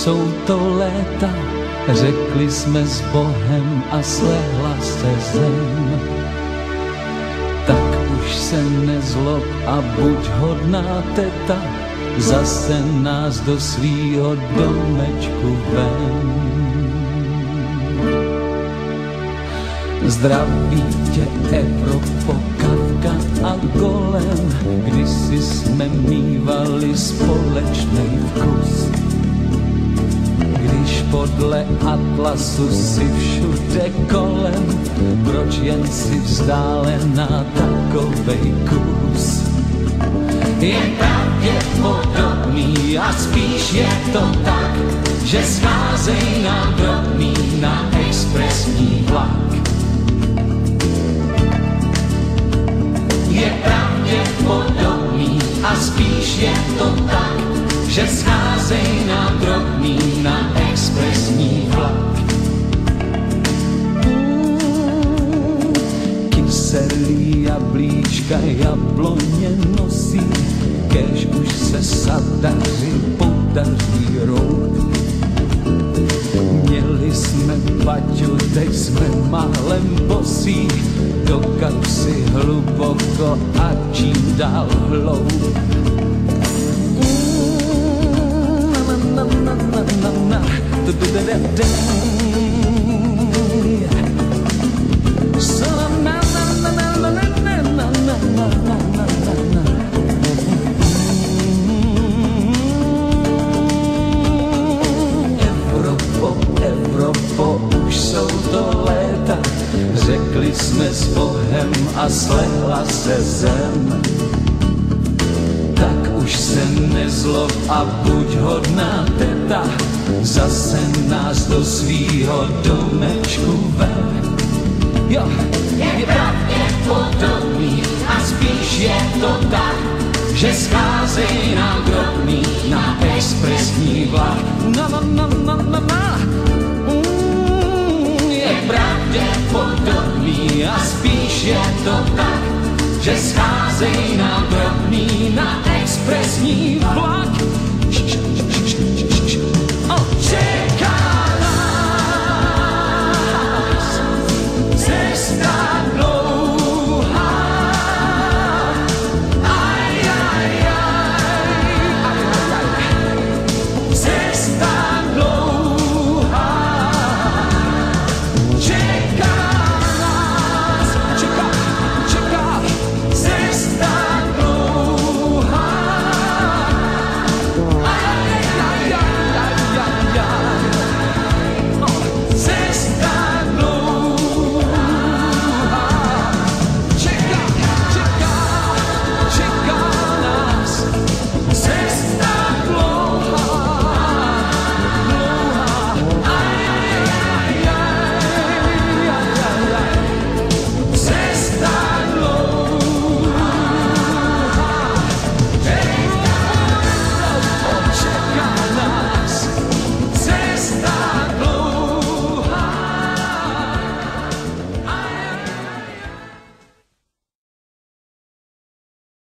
jsou to léta, řekli jsme s Bohem a slehla se zem. Tak už se nezlob a buď hodná teta, zase nás do svýho domečku vem. Zdraví tě Evropo, Kafka a Golem, kdysi jsme mívali společný vkus. Když podle atlasu si všude kolem, proč jen si vzdálená takovej kus? Je pravděpodobný a spíš je to tak, že scházej nám drobný na expresní vlak. Je pravděpodobný a spíš je to tak, že scházej nám drobný na expresní vlak. Kyselý jablíčka jabloně nosí, kéž už se sadaři podaří rout. Měli jsme Paťu, teď jsme málem bosí, do kapsy hluboko a čím dál hloub. Evropo, už jsou to léta, řekli jsme s Bohem a slehla se zem. Tak už se nezlob a buď hodná teta, zase nás do svýho domečku vem. Jo, je pravděpodobný a spíš je to tak, že scházej nám drobný na expresní vlak. Je pravděpodobný a spíš je to tak, že scházej nám drobný na expresní vlak.